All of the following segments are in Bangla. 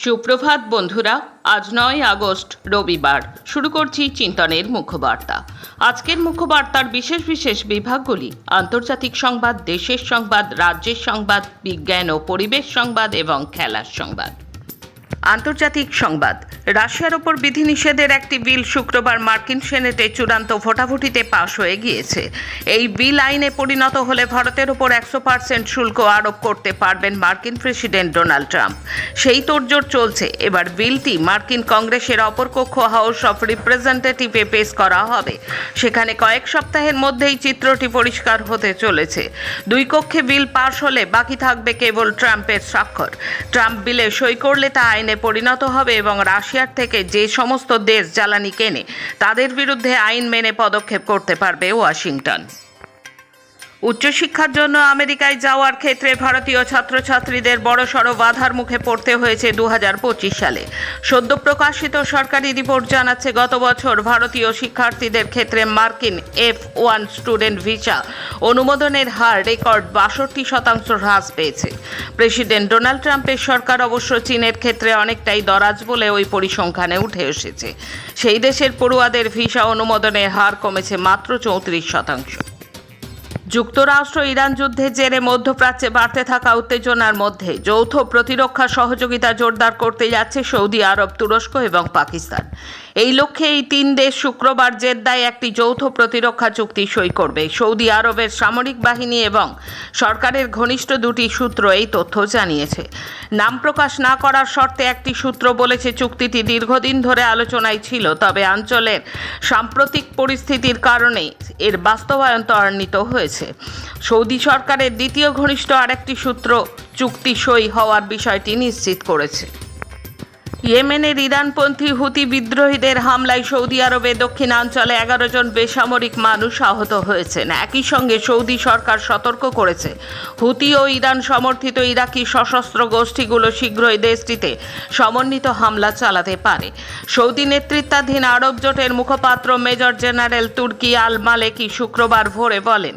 সুপ্রভাত বন্ধুরা, আজ 9 আগস্ট রবিবার। শুরু করছি চিন্তনের মুখ্যবার্তা। আজকের মুখ্যবার্তার বিশেষ বিশেষ বিভাগগুলি: আন্তর্জাতিক সংবাদ, দেশের সংবাদ, রাজ্যের সংবাদ, বিজ্ঞান ও পরিবেশ সংবাদ এবং খেলার সংবাদ। আন্তর্জাতিক সংবাদ। রাশিয়ার ওপর বিধিনিষেধের একটি বিল শুক্রবার মার্কিন সেনেটে চূড়ান্ত ভোটাভুটিতে পাশ হয়ে গিয়েছে। এই বিল আইনে পরিণত হলে ভারতের ওপর 100% শুল্ক আরোপ করতে পারবেন মার্কিন প্রেসিডেন্ট ডোনাল্ড ট্রাম্প। সেই তোড়জোড় চলছে। এবার বিলটি মার্কিন কংগ্রেসের অপর কক্ষ হাউস অফ রিপ্রেজেন্টেটিভে পেশ করা হবে। সেখানে কয়েক সপ্তাহের মধ্যেই চিত্রটি পরিষ্কার হতে চলেছে। দুই কক্ষে বিল পাশ হলে বাকি থাকবে কেবল ট্রাম্পের স্বাক্ষর। ট্রাম্প বিলে সই করলে তা আইনে পরিণত হবে এবং রাশিয়ার থেকে যে সমস্ত দেশ জ্বালানি কেনে তাদের বিরুদ্ধে আইন মেনে পদক্ষেপ করতে পারবে ওয়াশিংটন। উচ্চশিক্ষার জন্য আমেরিকায় যাওয়ার ক্ষেত্রে ভারতীয় ছাত্রছাত্রীদের বড়সড় বাধার মুখে পড়তে হয়েছে 2025 সালে। সদ্য প্রকাশিত সরকারি রিপোর্ট জানাচ্ছে, গত বছর ভারতীয় শিক্ষার্থীদের ক্ষেত্রে মার্কিন F1 স্টুডেন্ট ভিসা অনুমোদনের হার রেকর্ড 62% হ্রাস পেয়েছে। প্রেসিডেন্ট ডোনাল্ড ট্রাম্পের সরকার অবশ্য চীনের ক্ষেত্রে অনেকটাই দরাজ বলে ওই পরিসংখ্যানে উঠে এসেছে। সেই দেশের পড়ুয়াদের ভিসা অনুমোদনের হার কমেছে মাত্র 34%। যুক্তরাষ্ট্র ইরান যুদ্ধের জেরে মধ্যপ্রাচ্যে বাড়তে থাকা উত্তেজনার মধ্যে যৌথ প্রতিরক্ষা সহযোগিতা জোরদার করতে যাচ্ছে সৌদি আরব, তুরস্ক এবং পাকিস্তান। এই লক্ষ্যে এই তিন দেশ শুক্রবার জেদ্দায় একটি যৌথ প্রতিরক্ষা চুক্তি সই করবে। সৌদি আরবের সামরিক বাহিনী এবং সরকারের ঘনিষ্ঠ দুটি সূত্র এই তথ্য জানিয়েছে। নাম প্রকাশ না করার শর্তে একটি সূত্র বলেছে, চুক্তিটি দীর্ঘদিন ধরে আলোচনায় ছিল, তবে অঞ্চলের সাম্প্রতিক পরিস্থিতির কারণে এর বাস্তবায়ন ত্বরান্বিত হয়েছে। সৌদি সরকারের দ্বিতীয় ঘনিষ্ঠ আরেকটি সূত্র চুক্তি সই হওয়ার বিষয়টি নিশ্চিত করেছে। ইয়েমেনের ইরানপন্থী হুতি বিদ্রোহীদের হামলায় সৌদি আরবের দক্ষিণাঞ্চলে 11 জন বেসামরিক মানুষ আহত হয়েছেন। একই সঙ্গে সৌদি সরকার সতর্ক করেছে, হুতি ও ইরান সমর্থিত ইরাকি সশস্ত্র গোষ্ঠীগুলো শীঘ্রই দেশটিতে সমন্বিত হামলা চালাতে পারে। সৌদি নেতৃত্বাধীন আরব জোটের মুখপাত্র মেজর জেনারেল তুর্কি আল মালেকি শুক্রবার ভোরে বলেন,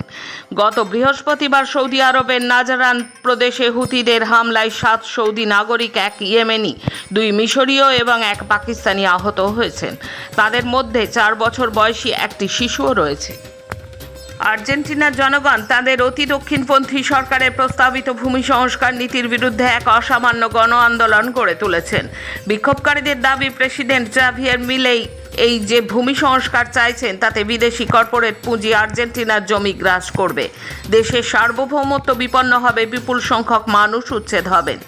গত বৃহস্পতিবার সৌদি আরবের নাজরান প্রদেশে হুতিদের হামলায় 7 সৌদি নাগরিক, এক ইয়েমেনি, 2 মিশরীয় এবং 1 পাকিস্তানি আহত হয়েছেন। তাদের মধ্যে 4 বছর বয়সী একটি শিশুও রয়েছে। আর্জেন্টিনার জনগণ তাদের অতি দক্ষিণপন্থী সরকারের প্রস্তাবিত ভূমি সংস্কার নীতির বিরুদ্ধে এক অসামান্য গণ আন্দোলন গড়ে তুলেছেন। বিক্ষোভকারীদের দাবি, প্রেসিডেন্ট জাভিয়ের মিলেই এই যে ভূমি সংস্কার চাইছেন তাতে বিদেশি কর্পোরেট পুঁজি আর্জেন্টিনার জমি গ্রাস করবে। দেশের সার্বভৌমত্ব বিপন্ন হবে, বিপুল সংখ্যক মানুষ উচ্ছেদ হবেন।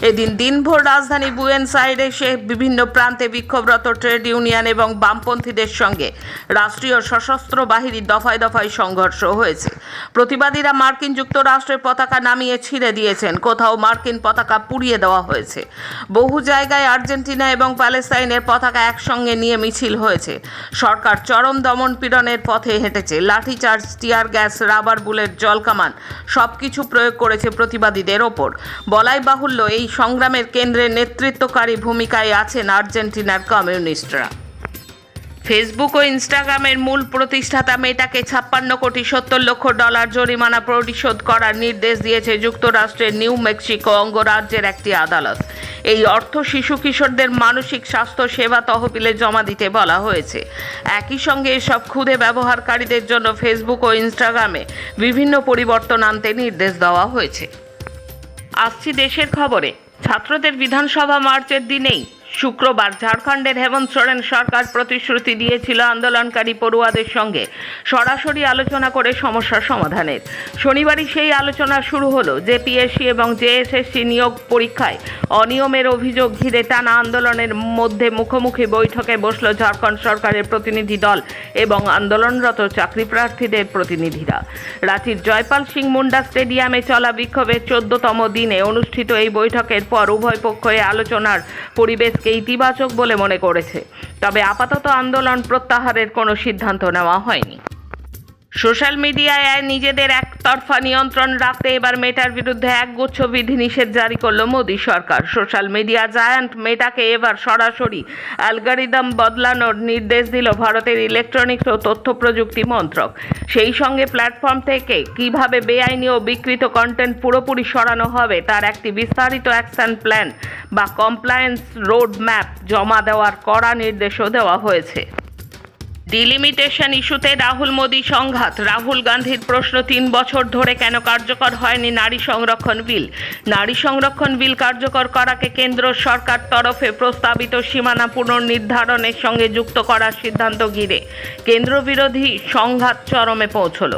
এদিন দিনভর রাজধানী বুয়েনোস আইরেসে বিভিন্ন প্রান্তে বিক্ষোভরত ট্রেড ইউনিয়ন এবং বামপন্থীদের সঙ্গে রাষ্ট্রীয় সশস্ত্র বাহিনীর দফায় দফায় সংঘর্ষ হয়েছে। প্রতিবাদীরা মার্কিন যুক্তরাষ্ট্রের পতাকা নামিয়ে ছিঁড়ে দিয়েছেন, কোথাও মার্কিন পতাকা পুড়িয়ে দেওয়া হয়েছে। বহু জায়গায় আর্জেন্টিনা এবং প্যালেস্তাইনের পতাকা একসঙ্গে নিয়ে মিছিল হয়েছে। সরকার চরম দমন পীড়নের পথে হেঁটেছে। লাঠিচার্জ, টিয়ার গ্যাস, রাবার বুলেট, জলকামান সবকিছু প্রয়োগ করেছে প্রতিবাদীদের ওপর। বলাই বাহুল্য, এই সংগ্রামের কেন্দ্রে নেতৃত্বকারী ভূমিকায় আছেন আর্জেন্টিনার কমিউনিস্টরা। ফেসবুক ও ইনস্টাগ্রামের মূল প্রতিষ্ঠাতা মেটাকে $56,70,00,000 জরিমানা পরিশোধ করার নির্দেশ দিয়েছে যুক্তরাষ্ট্রের নিউ মেক্সিকো অঙ্গরাজ্যের একটি আদালত। এই অর্থ শিশু কিশোরদের মানসিক স্বাস্থ্য সেবা তহবিলে জমা দিতে বলা হয়েছে। একই সঙ্গে এসব ক্ষুদে ব্যবহারকারীদের জন্য ফেসবুক ও ইনস্টাগ্রামে বিভিন্ন পরিবর্তন আনতে নির্দেশ দেওয়া হয়েছে। আসছি দেশের খবরে। ছাত্রদের বিধানসভা মার্চের দিনেই শুক্রবার ঝাড়খণ্ডের হেমন্ত সোরেন সরকার প্রতিশ্রুতি দিয়েছিল আন্দোলনকারী পড়ুয়াদের সঙ্গে সরাসরি আলোচনা করে সমস্যার সমাধানের। শনিবারই সেই আলোচনা শুরু হলো। জেপিএসসি এবং জেএসএসসি নিয়োগ পরীক্ষায় অনিয়মের অভিযোগ ঘিরে টানা আন্দোলনের মধ্যে মুখোমুখি বৈঠকে বসল ঝাড়খণ্ড সরকারের প্রতিনিধি দল এবং আন্দোলনরত চাকরি প্রার্থীদের প্রতিনিধিরা। রাঁচির জয়পাল সিং মুন্ডা স্টেডিয়ামে চলা বিক্ষোভের 14তম দিনে অনুষ্ঠিত এই বৈঠকের পর উভয় পক্ষই আলোচনার পরিবেশকে ইতিবাচক বলে মনে করেছে। তবে আপাতত আন্দোলন প্রত্যাহারের কোনো সিদ্ধান্ত নেওয়া হয়নি। সোশ্যাল মিডিয়ায় নিজেদের একতরফা নিয়ন্ত্রণ রাখতে এবার মেটার বিরুদ্ধে একগুচ্ছ বিধিনিষেধ জারি করল মোদী সরকার। সোশ্যাল মিডিয়া জায়ান্ট মেটাকে এবার সরাসরি অ্যালগরিদম বদলানোর নির্দেশ দিল ভারতের ইলেকট্রনিক্স ও তথ্য প্রযুক্তি মন্ত্রক। সেই সঙ্গে প্ল্যাটফর্ম থেকে কিভাবে বেআইনি ও বিকৃত কন্টেন্ট পুরোপুরি সরানো হবে তার একটি বিস্তারিত অ্যাকশন প্ল্যান বা কমপ্লায়েন্স রোড ম্যাপ জমা দেওয়ার কড়া নির্দেশও দেওয়া হয়েছে। ডিলিমিটেশন ইস্যুতে রাহুল মোদী সংঘাত। রাহুল গান্ধীর প্রশ্ন, 3 বছর ধরে কেন কার্যকর হয়নি নারী সংরক্ষণ বিল? নারী সংরক্ষণ বিল কার্যকর করাকে কেন্দ্র সরকার তরফে প্রস্তাবিত সীমানা পুনর্নির্ধারণের সঙ্গে যুক্ত করার সিদ্ধান্ত ঘিরে কেন্দ্র বিরোধী সংঘাত চরমে পৌঁছল।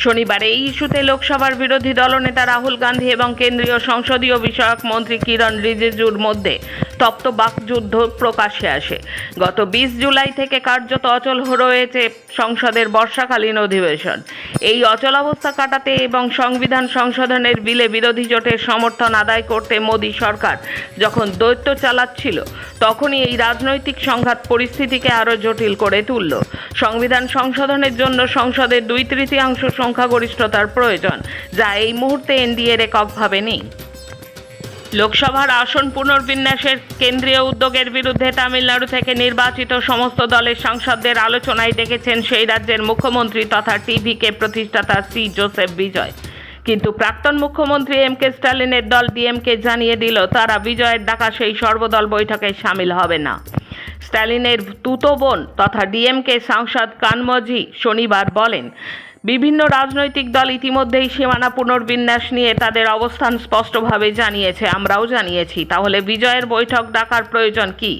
শনিবার এই ইস্যুতে লোকসভার বিরোধী দলনেতা রাহুল গান্ধী এবং কেন্দ্রীয় সংসদীয় বিষয়ক মন্ত্রী কিরণ রিজিজুর মধ্যে তপ্ত বাকযুদ্ধ প্রকাশ্যে আসে। গত 20 জুলাই থেকে কার্যত অচল রয়েছে সংসদের বর্ষাকালীন অধিবেশন। এই অচলাবস্থা কাটাতে এবং সংবিধান সংশোধনের বিলে বিরোধী জোটের সমর্থন আদায় করতে মোদী সরকার যখন দৈত্য চালাচ্ছিল, তখনই এই রাজনৈতিক সংঘাত পরিস্থিতিকে আরও জটিল করে তুলল। সংবিধান সংশোধনের জন্য সংসদের 2/3 সংখ্যাগরিষ্ঠতার প্রয়োজন, যা এই মুহূর্তে এনডিএর এককভাবে নেই। লোকসভার আসন পুনর্বিন্যাসের কেন্দ্রীয় উদ্যোগের বিরুদ্ধে তামিলনাড়ু থেকে নির্বাচিত সমস্ত দলের সাংসদদের আলোচনায় ডেকেছেন সেই রাজ্যের মুখ্যমন্ত্রী তথা টিভিকে প্রতিষ্ঠাতা সি জোসেফ বিজয়। কিন্তু প্রাক্তন মুখ্যমন্ত্রী এম.কে. স্ট্যালিনের দল ডিএমকে জানিয়ে দিল তারা বিজয়ের ডাকা সেই সর্বদল বৈঠকে সামিল হবে না। স্ট্যালিনের তুতো বোন তথা ডিএমকে সাংসদ কানমজি শনিবার বলেন, বিভিন্ন রাজনৈতিক দল ইতিমধ্যেই সীমানা পুনর্বিন্যাস নিয়ে তাদের অবস্থান স্পষ্টভাবে জানিয়েছে, আমরাও জানিয়েছি। তাহলে বিজয়ের বৈঠক ডাকার প্রয়োজন কি?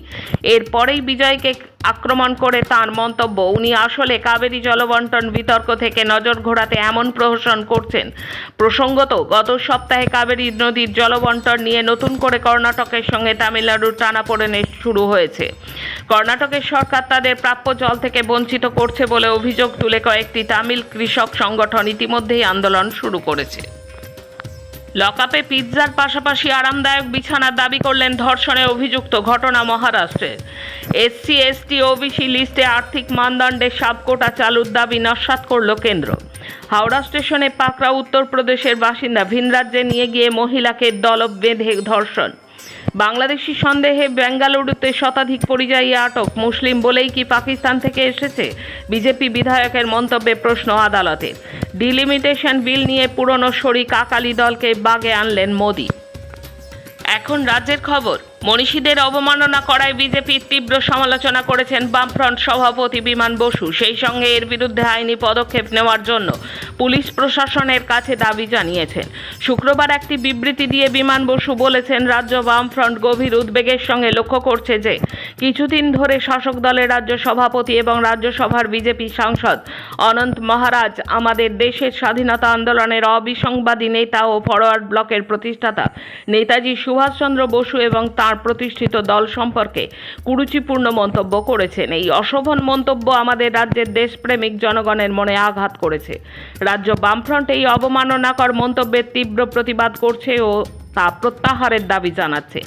এরপরেই বিজয়কে আক্রমণ করে তার মন্তব্য, উনি আসলে কাবেরী জলবন্টন বিতর্ক থেকে নজর ঘোরাতে এমন প্রহসন করছেন। প্রসঙ্গত, গত সপ্তাহে কাবেরী নদীর জলবন্টন নিয়ে নতুন করে কর্ণাটকের সঙ্গে তামিলনাড়ুর টানাপোড়েনে শুরু হয়েছে। কর্ণাটকের সরকার তাদের প্রাপ্য জল থেকে বঞ্চিত করছে বলে অভিযোগ তুলে কয়েকটি তামিল কৃষক সংগঠন ইতিমধ্যেই আন্দোলন শুরু করেছে। লকআপে পিৎজার পাশাপাশি আরামদায়ক বিছানার দাবি করলেন ধর্ষণে অভিযুক্ত। ঘটনা মহারাষ্ট্রের। এসসি এসটি ওবিসি লিস্টে আর্থিক মানদণ্ডে সাবকোটা চালুর দাবি নস্যাৎ করল কেন্দ্র। হাওড়া স্টেশনে পাকড়া উত্তরপ্রদেশের বাসিন্দা ভিন রাজ্যে নিয়ে গিয়ে মহিলাকে দলব বেঁধে ধর্ষণ। বাংলাদেশি সন্দেহে বেঙ্গালুরুতে শতাধিক পরিযায়ী আটক। মুসলিম বলেই কি পাকিস্তান থেকে এসেছে? বিজেপি বিধায়কের মন্তব্যে প্রশ্ন আদালতের। ডিলিমিটেশন বিল নিয়ে পুরনো শরিক আকালি দলকে বাগে আনলেন মোদী। এখন রাজ্যের খবর। মনীষীদের অবমাননা করায় বিজেপির তীব্র সমালোচনা করেছেন বামফ্রন্ট সভাপতি বিমান বসু। সেই সঙ্গে এর বিরুদ্ধে আইনি পদক্ষেপ নেওয়ার জন্য পুলিশ প্রশাসনের কাছে দাবি জানিয়েছেন। শুক্রবার একটি বিবৃতি দিয়ে বিমান বসু বলেছেন, রাজ্য বামফ্রন্ট গভীর উদ্বেগের সঙ্গে লক্ষ্য করছে যে কিছুদিন ধরে শাসক দলের রাজ্য সভাপতি এবং রাজ্যসভার বিজেপি সাংসদ অনন্ত মহারাজ আমাদের দেশের স্বাধীনতা আন্দোলনের অবিসংবাদী নেতা ও ফরওয়ার্ড ব্লকের প্রতিষ্ঠাতা নেতাজি সুভাষচন্দ্র বসু এবং তার প্রতিষ্ঠিত দল সম্পর্কে কুরুচিপূর্ণ মন্তব্য করেছেন। এই অশোভন মন্তব্য আমাদের রাজ্যের দেশপ্রেমিক জনগণের মনে আঘাত করেছে। রাজ্য বামফ্রন্ট এই অবমাননাকর মন্তব্যের তীব্র প্রতিবাদ করছে ও তা প্রত্যাহারের দাবি জানাচ্ছে।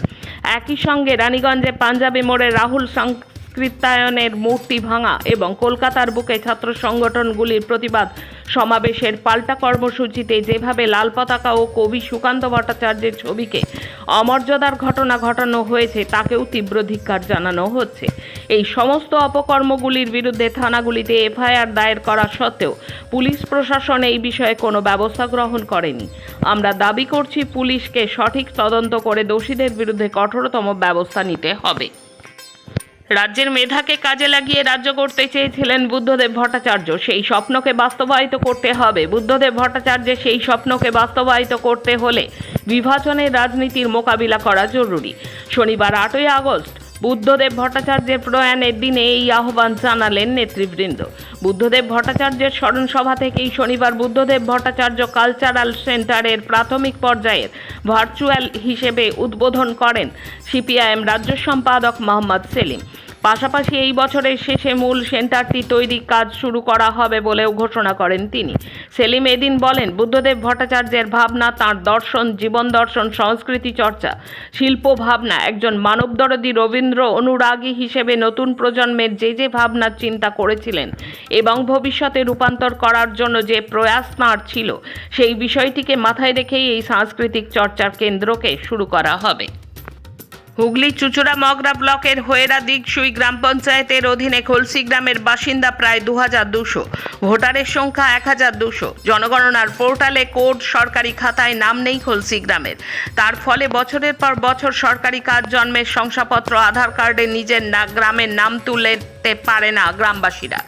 একই সঙ্গে রানীগঞ্জে পাঞ্জাবি মোড়ে রাহুল সংস্কৃতায়নের মূর্তি ভাঙা এবং কলকাতার বুকে ছাত্র সংগঠনগুলির প্রতিবাদ সমাবেশের পাল্টা কর্মসূচিতে যেভাবে লাল পতাকা ও কবি সুকান্ত ভট্টাচার্যের ছবিকে অমর্যাদার ঘটনা ঘটানো হয়েছে তাকেও তীব্র ধিক্কার জানানো হচ্ছে। এই সমস্ত অপকর্মগুলির বিরুদ্ধে থানাগুলিতে এফআইআর দায়ের করা সত্ত্বেও পুলিশ প্রশাসন এই বিষয়ে কোনো ব্যবস্থা গ্রহণ করেনি। আমরা দাবি করছি পুলিশকে সঠিক তদন্ত করে দোষীদের বিরুদ্ধে কঠোরতম ব্যবস্থা নিতে হবে। রাজ্যের মেধাকে কাজে লাগিয়ে রাজ্য করতে চেয়েছিলেন বুদ্ধদেব ভট্টাচার্য। সেই স্বপ্নকে বাস্তবায়িত করতে হবে। বুদ্ধদেব ভট্টাচার্যের সেই স্বপ্নকে বাস্তবায়িত করতে হলে বিভাজনের রাজনীতির মোকাবিলা করা জরুরি। শনিবার 8ই আগস্ট বুদ্ধদেব ভট্টাচার্যের প্রয়াণের দিনে এই আহ্বান জানালেন নেতৃবৃন্দ। বুদ্ধদেব ভট্টাচার্যের স্মরণসভা থেকেই শনিবার বুদ্ধদেব ভট্টাচার্য কালচারাল সেন্টারের প্রাথমিক পর্যায়ের ভার্চুয়াল হিসেবে উদ্বোধন করেন সিপিআইএম রাজ্য সম্পাদক মোহাম্মদ সেলিম। পাশাপাশি এই বছরের শেষে মূল সেন্টারটি তৈরির কাজ শুরু করা হবে বলেও ঘোষণা করেন তিনি। সেলিম এদিন বলেন, বুদ্ধদেব ভট্টাচার্যের ভাবনা, তাঁর দর্শন, জীবন দর্শন, সংস্কৃতি চর্চা, শিল্প ভাবনা, একজন মানবদরদী রবীন্দ্র অনুরাগী হিসেবে নতুন প্রজন্মের যে ভাবনার চিন্তা করেছিলেন এবং ভবিষ্যতে রূপান্তর করার জন্য যে প্রয়াস তাঁর ছিল, সেই বিষয়টিকে মাথায় রেখেই এই সাংস্কৃতিক চর্চার কেন্দ্রকে শুরু করা হবে। হুগলি চুঁচুড়া মগরা ব্লকের হোয়েরা দিগসুই গ্রাম পঞ্চায়েতের অধীনে খলসি গ্রামের বাসিন্দা প্রায় 2200, ভোটারের সংখ্যা 1200। জনগণনার পোর্টালে কোড, সরকারি খাতায় নাম নেই খলসি গ্রামের। তার ফলে বছরের পর বছর সরকারি কাজ, জন্মের শংসাপত্র, আধার কার্ডে নিজের গ্রামের নাম তুলতে পারে না গ্রামবাসীরা।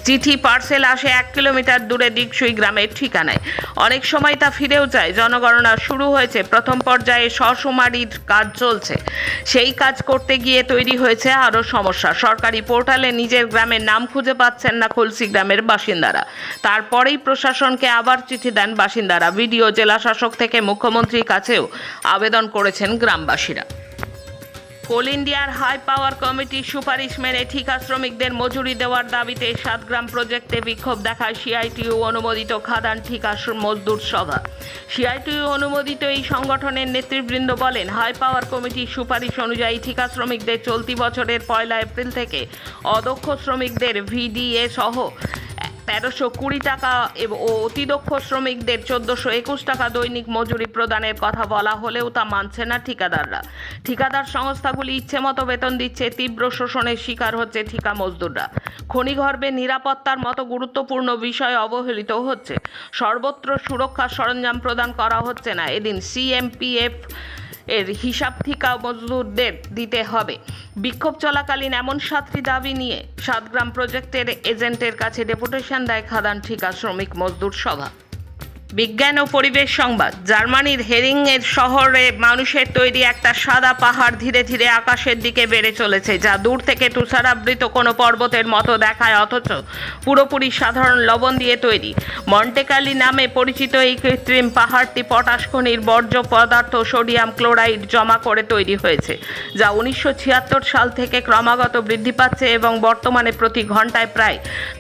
চিঠি, পার্সেল আসে 1 কিলোমিটার দূরে দিগসুই গ্রামের ঠিকানায়। অনেক সময় তা ফিরেও যায়। জনগণনা শুরু হয়েছে, প্রথম পর্যায়ে সশুমারির কাজ চলছে। সেই কাজ করতে গিয়ে তৈরি হয়েছে আরও সমস্যা। সরকারি পোর্টালে নিজের গ্রামের নাম খুঁজে পাচ্ছেন না খলসি গ্রামের বাসিন্দারা। তারপরেই প্রশাসনকে আবার চিঠি দেন বাসিন্দারা। বিডিও, জেলা শাসক থেকে মুখ্যমন্ত্রীর কাছেও আবেদন করেছেন গ্রামবাসীরা। কোল ইন্ডিয়ার হাই পাওয়ার কমিটির সুপারিশ মেনে ঠিকা শ্রমিকদের মজুরি দেওয়ার দাবিতে সাতগ্রাম প্রজেক্টে বিক্ষোভ দেখায় সিআইটিইউ অনুমোদিত খাদান ঠিকা মজদুর সভা। সিআইটিইউ অনুমোদিত এই সংগঠনের নেতৃবৃন্দ বলেন, হাই পাওয়ার কমিটির সুপারিশ অনুযায়ী ঠিকা শ্রমিকদের চলতি বছরের 1 এপ্রিল থেকে অদক্ষ শ্রমিকদের ভিডিএ সহ 1320 টাকা ও অতিদক্ষ শ্রমিকদের 1421 টাকা দৈনিক মজুরি প্রদানের কথা বলা হলেও তা মানছে না ঠিকাদাররা। ঠিকাদার সংস্থাগুলি ইচ্ছেমতো বেতন দিচ্ছে, তীব্র শোষণের শিকার হচ্ছে ঠিকা মজদুররা। খনিগর্ভে নিরাপত্তার মতো গুরুত্বপূর্ণ বিষয় অবহেলিত হচ্ছে। সর্বত্র সুরক্ষার সরঞ্জাম প্রদান করা হচ্ছে না। এদিন সিএমপিএফ এর হিসাব ঠিকা মজদুরদের দিতে হবে। বিক্ষোভ চলাকালীন এমন 7টি দাবি নিয়ে সাতগ্রাম প্রজেক্টের এজেন্টের কাছে ডেপুটেশন দেয় খাদান ঠিকা শ্রমিক মজদুর সভা। বিজ্ঞান ও পরিবেশ সংবাদ। জার্মানির হেরিংয়ের শহরে মানুষের তৈরি একটা সাদা পাহাড় ধীরে ধীরে আকাশের দিকে বেড়ে চলেছে, যা দূর থেকে তুষারাবৃত কোনো পর্বতের মতো দেখায়, অথচ পুরোপুরি সাধারণ লবণ দিয়ে তৈরি। মন্টেকালি নামে পরিচিত এই কৃত্রিম পাহাড়টি পটাশ খনির বর্জ্য পদার্থ সোডিয়াম ক্লোরাইড জমা করে তৈরি হয়েছে, যা 1976 সাল থেকে ক্রমাগত বৃদ্ধি পাচ্ছে এবং বর্তমানে প্রতি ঘন্টায় প্রায়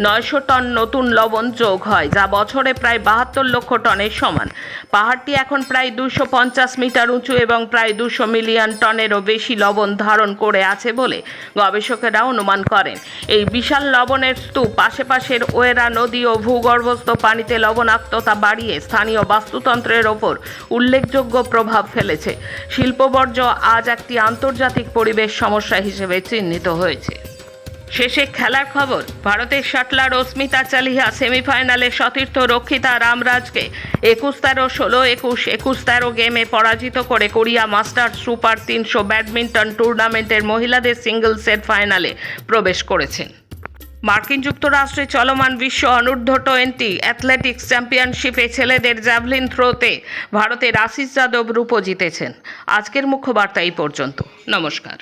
900 টন নতুন লবণ যোগ হয়, যা বছরে প্রায় 72 লক্ষ টনের সমান। পাহাড়টি এখন প্রায় 250 মিটার উঁচু এবং প্রায় 200 মিলিয়ন টনেরও বেশি লবণ ধারণ করে আছে বলে গবেষকেরা অনুমান করেন। এই বিশাল লবণের স্তূপ আশেপাশের ওয়েরা নদী ও ভূগর্ভস্থ পানিতে লবণাক্ততা বাড়িয়ে স্থানীয় বাস্তুতন্ত্রের ওপর উল্লেখযোগ্য প্রভাব ফেলেছে। শিল্পবর্জ্য আজ একটি আন্তর্জাতিক পরিবেশ সমস্যা হিসেবে চিহ্নিত হয়েছে। শেষে খেলার খবর। ভারতের শাটলার অস্মিতা চালিহা সেমিফাইনালে সতীর্থ রক্ষিতা রামরাজকে 21-13, 16-21, 21-13 গেমে পরাজিত করে কোরিয়া মাস্টার্স সুপার 300 ব্যাডমিন্টন টুর্নামেন্টের মহিলাদের সিঙ্গলসের ফাইনালে প্রবেশ করেছেন। মার্কিন যুক্তরাষ্ট্রে চলমান বিশ্ব অনূর্ধ্ব-20 অ্যাথলেটিক্স চ্যাম্পিয়নশিপে ছেলেদের জ্যাভলিন থ্রোতে ভারতের আশিস যাদব রূপো জিতেছেন। আজকের মুখ্য বার্তা এই পর্যন্ত। নমস্কার।